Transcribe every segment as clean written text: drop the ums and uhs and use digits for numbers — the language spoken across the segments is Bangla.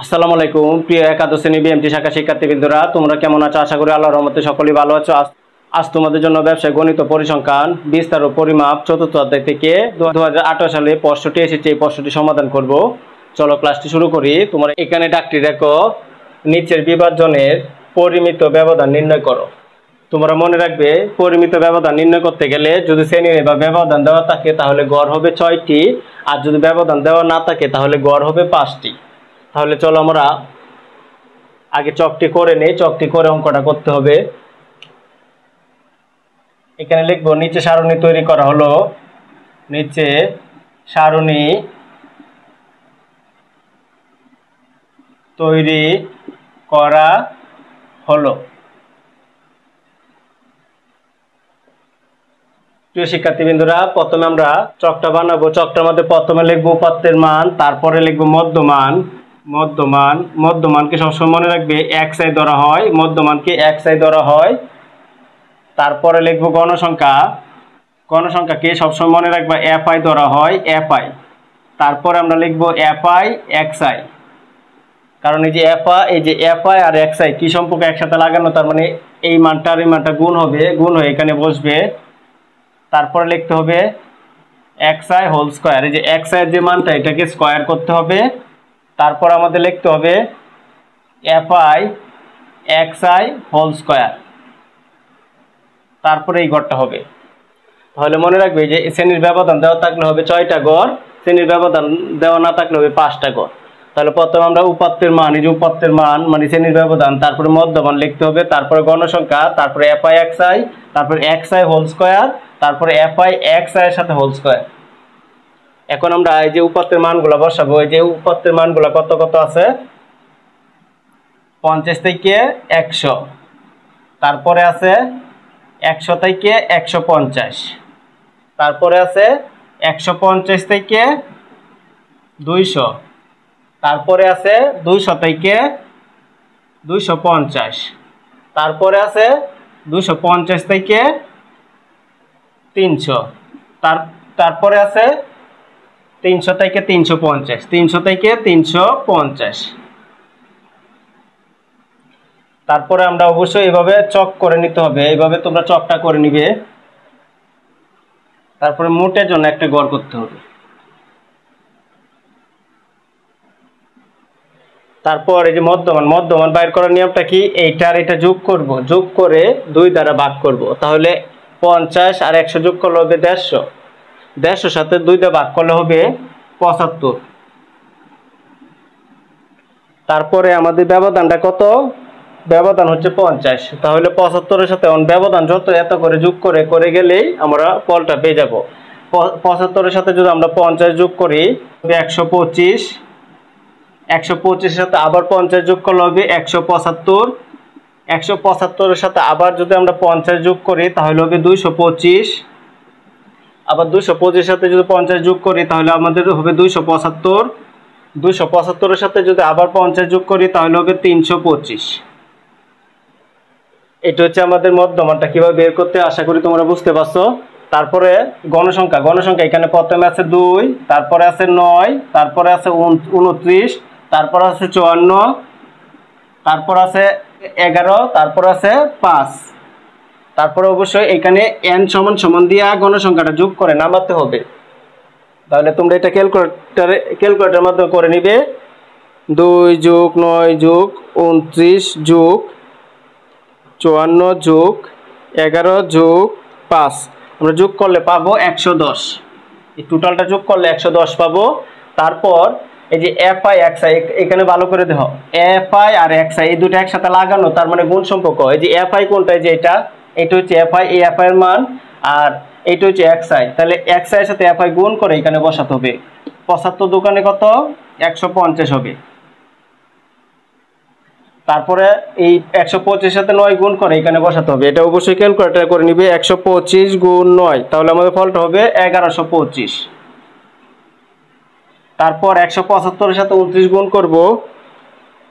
আসসালামু আলাইকুম প্রিয় একাদশ শ্রেণী বিএমটি শাখা শিক্ষার্থীবৃন্দরা, তোমরা কেমন আছো? আশা করি আল্লাহর রহমতে সকলেই ভালো আছো। আজ তোমাদের জন্য ব্যবসায় গণিত পরিসংখ্যান বিস্তার ও পরিমাপ চতুর্থ অধ্যায় থেকে 2018 সালে প্রশ্নটি এসেছে, এই প্রশ্নটি সমাধান করব। চলো ক্লাসটি শুরু করি। তোমরা এখানে ডাকটি দেখো, নিচের বিভাজনের পরিমিত ব্যবধান নির্ণয় করো। তোমরা মনে রাখবে, পরিমিত ব্যবধান নির্ণয় করতে গেলে যদি শ্রেণীর বা ব্যবধান দেওয়া থাকে তাহলে গড় হবে 6টি, আর যদি ব্যবধান দেওয়া না থাকে তাহলে গড় হবে 5টি। তাহলে চলো আমরা আগে চকটি করে নেই। চকটি করে অঙ্কটা করতে হবে। এখানে লিখবো নিচে সারণী তৈরি করা হলো। নিচে সারণী তৈরি করা হলো। প্রিয় শিক্ষার্থীবৃন্দরা, প্রথমে আমরা চকটা বানাবো। চকটার মধ্যে প্রথমে লিখবো উপাত্তের মান, তারপরে লিখবো মধ্যমান। মধ্যমানকে সবসময় মনে রাখবে xi ধরা হয়, মধ্যমানকে xi ধরা হয়। তারপরে লিখবো গণসংখ্যাকে সবসময় মনে রাখবে fi ধরা হয়, fi। তারপরে আমরা লিখবো fi xi, কারণ এই যে fi আর xi কি সম্পর্ক একসাথে লাগানো, তার মানে এই মানটা আর এই মানটা গুণ হবে, গুণ হয়ে এখানে বসবে। তারপরে লিখতে হবে xi হোল স্কয়ার। এই যে xi এর যে মানটা এটাকে স্কয়ার করতে হবে। তারপর আমাদের লিখতে হবে fi xi হোল স্কয়ার। তারপরে এই গড়টা হবে। তাহলে মনে রাখবে যে শ্রেণীর ব্যবধান দেওয়া থাকলে হবে 6টা গড়, শ্রেণীর ব্যবধান দেওয়া না থাকলে হবে 5টা গড়। তাহলে প্রথমে আমরা উপাত্তের মান, এই যে উপাত্তের মান মানে শ্রেণীর ব্যবধান, তারপরে মধ্যমান লিখতে হবে, তারপরে গণসংখ্যা, তারপরে fi xi, তারপরে xi হোল স্কয়ার, তারপরে fi xi এর সাথে হোল স্কয়ার। এখন আমরা এই যে উপাত্তের মানগুলো বসাবো। এই যে উপাত্তের মানগুলো কত কত আছে, 50 থেকে 100, তারপরে আছে 100 থেকে 150, তারপরে আছে 150 থেকে 200, তারপরে আছে 200 থেকে 250, তারপরে আছে 250 থেকে 300, তারপরে আছে 300 থেকে 350, 300 থেকে 350। তারপরে আমরা অবশ্যই এভাবে চক করে নিতে হবে, এইভাবে তোমরা চকটা করে নিবে। তারপরে মোটের জন্য একটা গড় করতে হবে। তারপর এই যে মধ্যমান বাইর করার নিয়মটা কি, এইটার এটা যোগ করব, যোগ করে 2 দ্বারা ভাগ করব। তাহলে 50 আর 100 যোগ করলে হবে 150, 150 সাথে 2 দিয়ে ভাগ করলে হবে 75। তারপরে আমাদের ব্যবধানটা কত, ব্যবধান হচ্ছে 50। তাহলে 75 এর সাথে ব্যবধান যত এত করে যোগ করে গেলেই আমরা ফলটা পেয়ে যাব। 75 এর সাথে যদি আমরা 50 যোগ করি 125, 125 এর সাথে আবার 50 যোগ করলে হবে 175, 175 এর সাথে আবার যদি আমরা 50 যোগ করি তাহলে হবে 225, আবার 225 এর সাথে যদি 50 যোগ করি তাহলে আমাদের হবে 275, 275 এর সাথে যদি আবার 50 যোগ করি তাহলে হবে 325। এটা হচ্ছে আমাদের মধ্যমানটা কিভাবে বের করতে, আশা করি তোমরা বুঝতে পারছো। তারপরে গণসংখ্যা এখানে প্রথমে আছে 2, তারপরে আছে 9, তারপরে আছে 29, তারপর আছে 54, তারপর আছে 11, তারপর আছে 5। তারপরে অবশ্যই এখানে n সমান সমান দিয়ে গণসংখ্যাটা যোগ করে নামাতে হবে। তাহলে তোমরা এটা ক্যালকুলেটরের মাধ্যমে করে নিবে। 2 যোগ 9 যোগ 29 যোগ 54 যোগ 11 যোগ 5, আমরা যোগ করলে পাবো 110। এই টোটালটা যোগ করলে 110 পাবো। তারপর এই যে fi xi এখানে ভালো করে দেখো, fi আর xi এই দুটো একসাথে লাগানো, তার মানে গুণ সম্পর্ক। এই যে fi কোনটা, এই যে এটা হচ্ছে fi, এই fi এর মান, আর এইটা হচ্ছে xi। তাহলে xi এর সাথে fi গুণ করে এখানে বসাতে হবে। 75 দোকানে কত, 150 হবে। তারপরে এই 125 এর সাথে 9 গুণ করে এখানে বসাতে হবে। এটা অবশ্যই ক্যালকুলেটর করে নিবে। 125 গুণ 9, তাহলে আমাদের ফলটা হবে 1125। তারপর 175 এর সাথে 29 গুণ করব,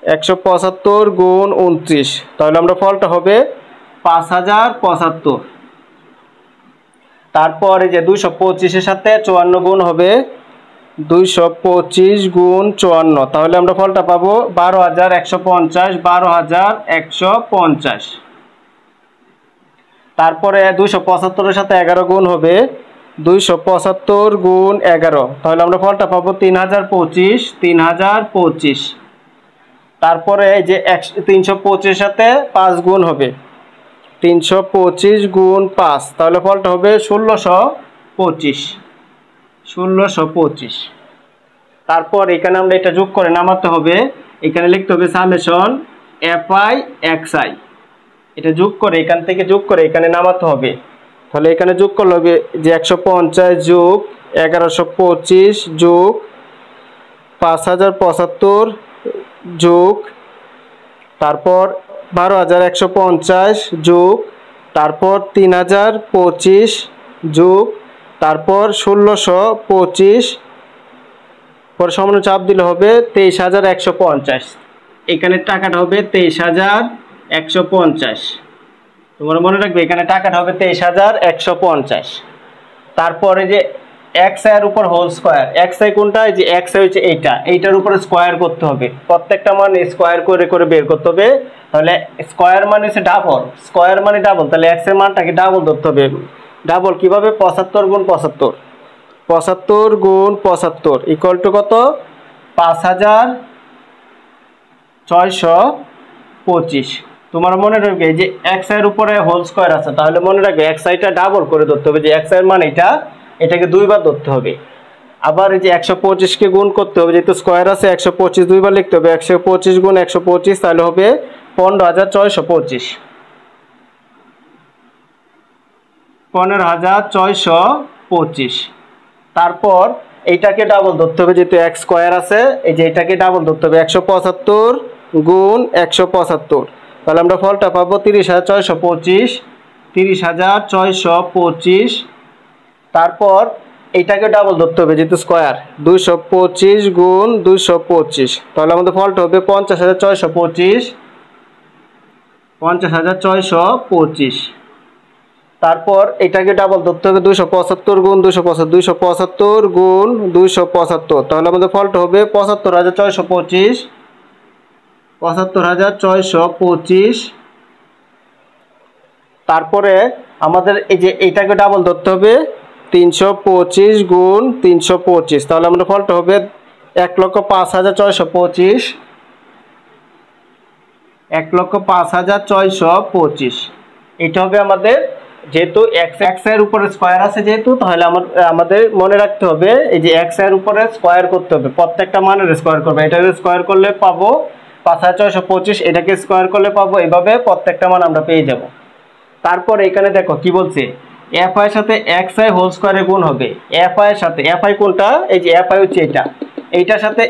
175 গুণ 29, তাহলে আমরা ফলটা হবে 5075। তারপর এই যে 225 এর সাথে 54 গুণ হবে 225 গুণ 54, তাহলে আমরা ফলটা পাবো 12,150, 12,150। তারপরে 275 এর সাথে 11 গুণ হবে, 275 গুণ 11, তাহলে আমরা ফলটা পাবো 3025, 3025। তারপরে এই যে 325 এর সাথে 5 গুণ হবে, 325 গুণ 5, তাহলে ফলটা হবে 1625, 1625। তারপর এখানে আমরা এটা যোগ করে নামাতে হবে, এখানে লিখতে হবে সামেশন fi xi, এটা যোগ করে এখান থেকে যোগ করে এখানে নামাতে হবে। তাহলে এখানে যোগ করলে হবে যে 150 যোগ 1125 যোগ 5075 যোগ তারপর 12,150 যোগ তারপর 3025 যোগ তারপর 1625, পরে সমান চাপ দিলে হবে 23,150। এখানে টাকাটা হবে 23,150, তোমরা মনে রাখবে এখানে টাকাটা হবে 23,150। তারপরে যে xi এর উপর হোল স্কয়ার, xi কোনটা, এই যে xi হচ্ছে এইটার উপরে স্কয়ার করতে হবে, প্রত্যেকটা মান স্কয়ার করে করে বের করতে হবে। তাহলে স্কয়ার মানে হচ্ছে ডাবল, স্কয়ার মানে ডাবল, তাহলে x এর মানটাকে ডাবল ধরতে হবে। ডাবল কিভাবে, 75 গুণ 75, 75 গুণ 75 ইকুয়াল টু কত, 5,625। তোমার মনে রাখবে যে xi এর উপরে হোল স্কয়ার আছে, তাহলে মনে রাখবে xi টা ডাবল করে ধরতে হবে, যে xi এর মান এটাকে দুইবার ধরতে হবে। আবার এই যে 125 কে গুণ করতে হবে, যেহেতু স্কয়ার আছে 125 দুইবার লিখতে হবে, 125 গুণ 125, তাহলে হবে 15,625, 15,625। তারপর এইটাকে ডাবল ধরতে হবে, যেহেতু x স্কয়ার আছে, এই যে এটাকে ডাবল ধরতে হবে, 175 গুণ 175, তাহলে আমরা ফলটা পাবো 30,625, 30,625। তারপর এইটাকে ডাবল ধরতে হবে, যেহেতু স্কয়ার, 225 গুণ 225, তাহলে আমাদের ফলটা হবে 50,625, 50,625। তারপর এটাকে ডাবল ধরতে হবে, 275 গুণ 275, 275 গুণ 275, তাহলে আমাদের ফলটা হবে 75,625, 75,625। তারপরে আমাদের এই যে এইটাকে ডাবল ধরতে হবে, 325 গুণ 325, তাহলে আমাদের ফলটা হবে 1,05,625, 1,05,625। এটা হবে আমাদের, যেহেতু x এর উপরে স্কয়ার আছে যেহেতু, তাহলে আমাদের মনে রাখতে হবে এই যে x এর উপরে স্কয়ার করতে হবে, প্রত্যেকটা মানের স্কয়ার করবে, এটাকে স্কয়ার করলে পাবো 5,625, এটাকে স্কয়ার করলে পাবো, এভাবে প্রত্যেকটা মান আমরা পেয়ে যাব। তারপর এখানে দেখো কি বলছে, fi এর সাথে xi হোল স্কয়ারে গুণ হবে, fi এর সাথে, fi কোনটা, এই যে fi হচ্ছে এইটার সাথে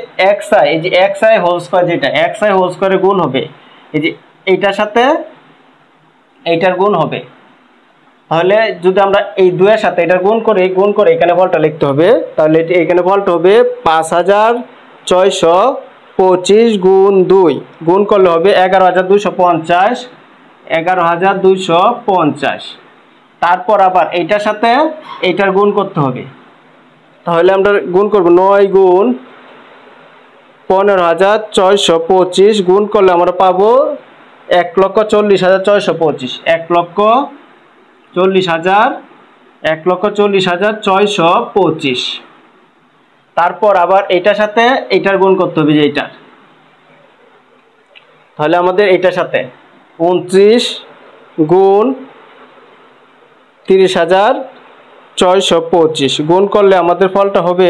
xi, এই যে xi হোল স্কয়ার, যেটা xi হোল স্কয়ারে গুণ হবে, এই যে এইটার সাথে এইটার গুণ হবে। তাহলে যদি আমরা এই দুইয়ের সাথে এটা গুণ করে এখানে ফলটা লিখতে হবে, তাহলে এখানে ফলটা হবে 5,625 গুণ 2, গুণ করলে হবে 11,250, 11,250। তারপর আবার এইটার সাথে এইটার গুণ করতে হবে, তাহলে আমরা গুণ করব 9 গুণ 15,625, গুণ করলে আমরা পাবো 1,40,625, 1,40,625। তারপর আবার এইটার সাথে এইটার গুণ করতে হবে, যে এইটার, তাহলে আমাদের এইটার সাথে 29 গুণ 30,625, গুণ করলে আমাদের ফলটা হবে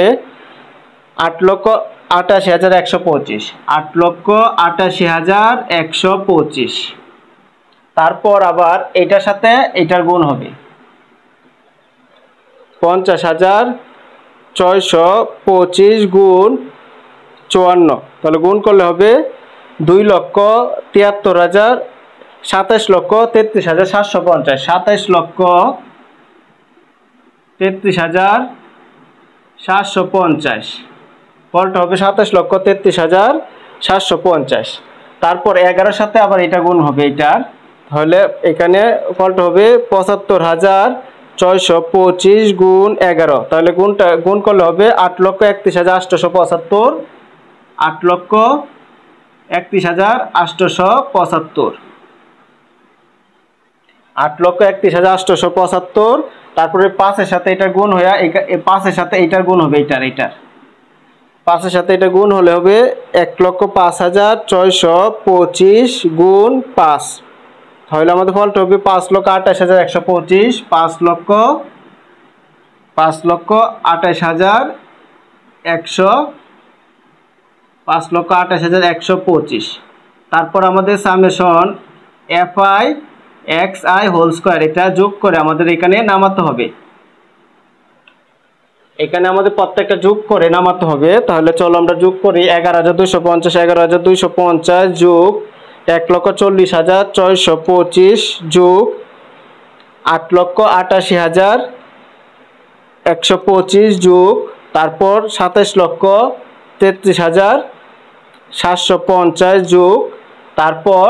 8,88,125, 8,88,125। তারপর আবার এইটার সাথে এইটার গুণ হবে 50,625 গুণ 54, তাহলে গুণ করলে হবে 2,73,000, 27,33,750, 27,33,750, ফলটা হবে 27,33,750। তারপর 11 সাথে আবার এটা গুণ হবে এইটার, তাহলে এখানে ফলটা হবে 75,000 625 গুণ 11, তাহলে গুণ করলে হবে 8,31,875। 8,31,875, 8,31,875। তারপরে 5-এর সাথে এটা গুণ হয়ে 5-এর সাথে এটার গুণ হবে, এটার 5-এর সাথে এটা গুণ হলে হবে 1,05,625 গুণ 5, তাহলে আমাদের ফলটা হবে 5,28,125। 5,28,125। তারপর আমাদের summation fi xi whole square, এটা যোগ করে আমাদের এখানে নামাতে হবে। এখানে আমাদের প্রত্যেকটা যোগ করে নামাতে হবে। তাহলে চলো আমরা যোগ করি। 11,250 11,250 যোগ 1,40,625 যোগ 8,88,125 যোগ তারপর 27,33,750 যোগ তারপর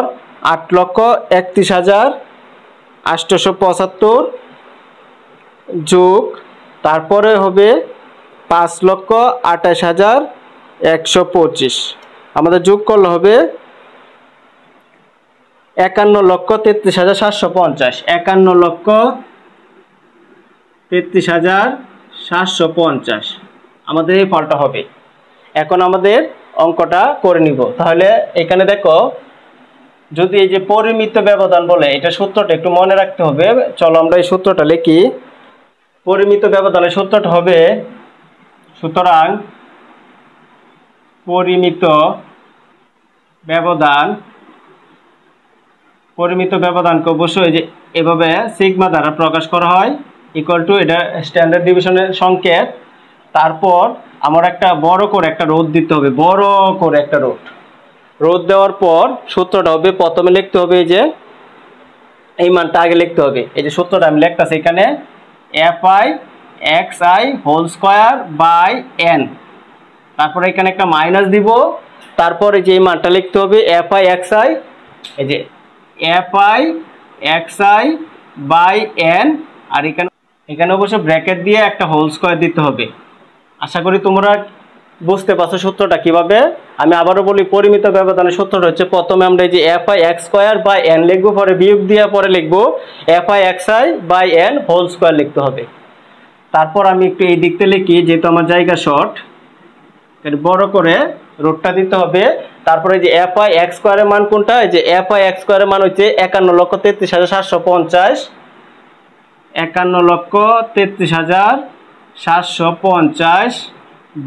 8,31,875 যোগ তারপরে হবে 5,28,125। আমাদের যোগ করলে হবে 51,33,750। 51,33,750 আমাদের এই ফলটা হবে। এখন আমাদের অঙ্কটা করে নিব। তাহলে এখানে দেখো, যদি এই যে পরিমিত ব্যবধান বলে, এটা সূত্রটা একটু মনে রাখতে হবে। চলো আমরা এই সূত্রটা লিখি। পরিমিত ব্যবধানের সূত্রটা হবে, সুতরাং পরিমিত ব্যবধানকে অবশ্যই যে এভাবে সিগমা দ্বারা প্রকাশ করা হয়, ইকুয়াল টু, এটা স্ট্যান্ডার্ড ডিভিশনের সংকেত। তারপর আমার একটা বড় করে একটা রোধ দিতে হবে, বড় করে একটা রোধ দেওয়ার পর সূত্রটা হবে, প্রথমে লিখতে হবে এই যে এই মানটা আগে লিখতে হবে। এই যে সূত্রটা আমি লিখতেছি এখানে, fi xi whole square by n, তারপরে এখানে একটা মাইনাস দিব। তারপরে যে এই মানটা লিখতে হবে fi xi, এই যে fi xi বাই n, আর এখানে অবশ্য ব্র্যাকেট দিয়ে একটা হোল স্কয়ার দিতে হবে। আশা করি তোমরা বুঝতে পারছো সূত্রটা কিভাবে। আমি আবারও বলি, পরিমিত ব্যবধানের সূত্রটা হচ্ছে, প্রথমে আমরা এই যে fi x square by n লিখবো, পরে বিয়োগ দিয়ে পরে লিখবো fi xi বাই n হোল স্কয়ার লিখতে হবে। তারপর আমি একটু এই দিকতে লিখি, যেহেতু আমার জায়গা শর্ট, বড় করে রোধটা দিতে হবে। তারপরে এই যে fi x স্কয়ারের মান কোনটা, এই যে fi x স্কয়ারের মান হচ্ছে 51,33,750, 51,33,750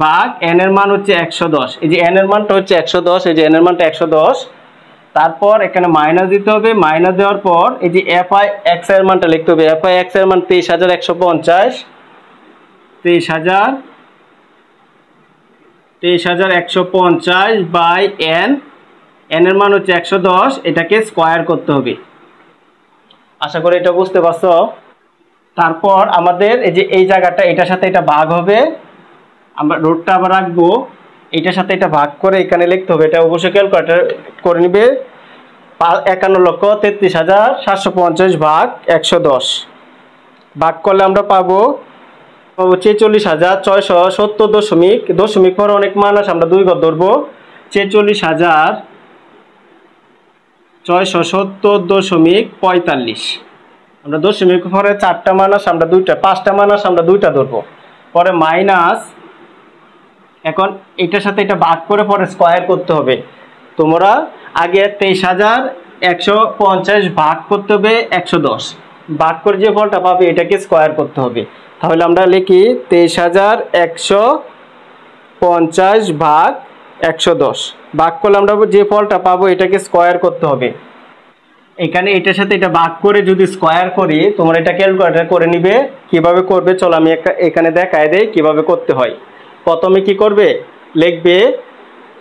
ভাগ n এর মান হচ্ছে 110। এই যে n এর মানটা হচ্ছে 110, এই যে n এর মানটা 110। তারপর এখানে মাইনাস দিতে হবে, মাইনাস দেওয়ার পর এই যে fi x এর মানটা লিখতে হবে। fi x এর মান 23,150, 23,150 বাই n, n এর মান হচ্ছে 110, এটাকে স্কয়ার করতে হবে। আশা করি এটা বুঝতে পারছো। তারপর আমাদের এই যে এই জায়গাটা, এটার সাথে এটা ভাগ হবে, আমরা রোডটা আবার রাখবো, এটার সাথে এটা ভাগ করে এখানে লিখতে হবে। এটা অবশ্যই ক্যালকুলেটর করে নিবে। 51,33,750 ভাগ 110 ভাগ করলে আমরা পাবো 46,670 দশমিক পরে অনেক মান আছে, আমরা 2 ঘর ধরবো। 46,670.45, আমরা দশমিক পরে 4টা মান আছে, আমরা 2টা, 5টা মান আছে, আমরা 2টা ধরবো। পরে মাইনাস, এখন এটার সাথে এটা ভাগ করে পরে স্কয়ার করতে হবে। তোমরা আগে 23,150 ভাগ করতে হবে 110, ভাগ করে যে ফলটা পাবে এটাকে স্কয়ার করতে হবে। তাহলে আমরা লিখি 23,150 ভাগ 110, ভাগ করলে আমরা যে ফলটা পাবো এটাকে স্কয়ার করতে হবে। এখানে এটার সাথে এটা ভাগ করে যদি স্কয়ার করি, তোমরা এটা ক্যালকুলেটর করে নিবে। কিভাবে করবে চলো আমি এখানে দেখায় দেই কিভাবে করতে হয়। প্রথমে কি করবে, লিখবে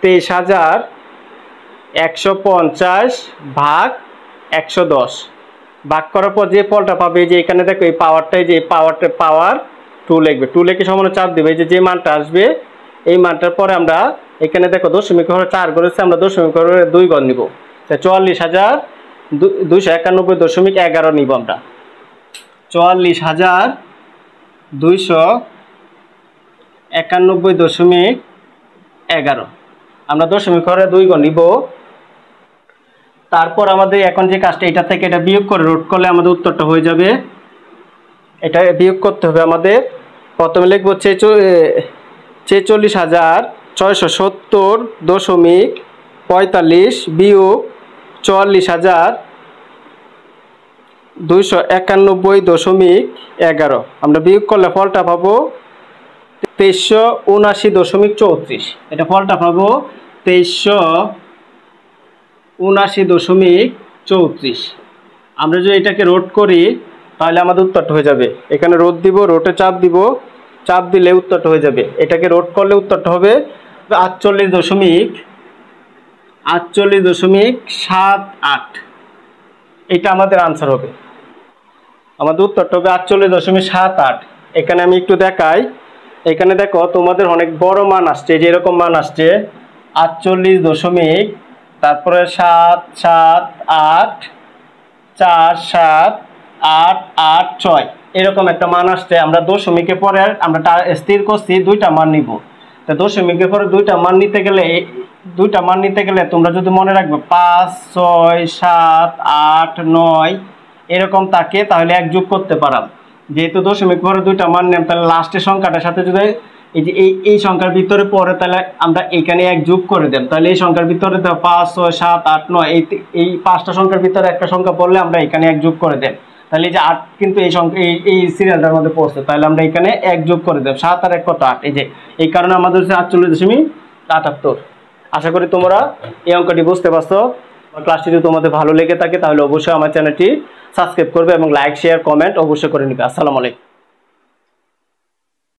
23,150 ভাগ 110, ভাগ করার পর যে ফলটা পাবে, যে এখানে দেখো এই পাওয়ারটাই, যে পাওয়ার 2 লিখবে। 2 লিখে সমান চাপ দেবে। যে মানটা আসবে এই মানটার পরে আমরা এখানে দেখো দশমিক ঘরে 4 করেছে, আমরা দশমিক ঘরে 2 ঘর নিব। 44,291.11 নিব আমরা। 44,291.11 আমরা দশমিক ঘরে 2 ঘর নিব। তারপর আমাদের এখন যে কাজটা, এটা থেকে এটা বিয়োগ করে রুট করলে আমাদের উত্তরটা হয়ে যাবে। এটা বিয়োগ করতে হবে আমাদের। প্রথমে লিখব 46,670.45 বিয়োগ 44,291.11 আমরা বিয়োগ করলে ফলটা পাবো 2379.34। এটা ফলটা পাবো 2379.34। আমরা যদি এটাকে রোড করি তাহলে আমাদের উত্তরটা হয়ে যাবে। এখানে রোড দিব, রোডে চাপ দিব, চাপ দিলে উত্তরটা হয়ে যাবে। এটাকে রোড করলে উত্তরটা হবে 48.78। এটা আমাদের আনসার হবে। আমাদের উত্তরটা হবে 48.78। এখানে আমি একটু দেখাই। এখানে দেখো তোমাদের অনেক বড় মান আসছে, যে এরকম মান আসছে 48 তারপরে 778,478,886 এরকম একটা মান আসছে। আমরা দশমিকের পরে আমরা স্থির করছি 2টা মান নিব। তো দশমিকের পরে 2টা মান নিতে গেলে তোমরা যদি মনে রাখবে 5, 6, 7, 8, 9 এরকম থাকে, তাহলে এক যোগ করতে পারাম। যেহেতু দশমিক পরে 2টা মান নেন, তাহলে লাস্টের সংখ্যাটার সাথে যদি এই সংখ্যার ভিতরে পড়ে, তাহলে আমরা এখানে এক যোগ করে দেব। তাহলে এই সংখ্যার ভিতরে 5, 6, 7, 8, 9 এই 5টা সংখ্যার ভিতরে একটা সংখ্যা পড়লে আমরা এখানে এক যোগ করে দেব। তাহলে এই যে 8 কিন্তু এই সংখ্যা এই সিরিয়ালটার মধ্যে পড়ছে, তাহলে আমরা এখানে এক যোগ করে দেব। 7 আর 1 কত? 8। এই কারণে আমাদের হচ্ছে 48.78। আশা করি তোমরা এই অঙ্কটি বুঝতে পারছো। ক্লাসটি যদি তোমাদের ভালো লেগে থাকে তাহলে অবশ্যই আমার চ্যানেলটি সাবস্ক্রাইব করবে এবং লাইক, শেয়ার, কমেন্ট অবশ্যই করে নিবে। আসসালামু আলাইকুম।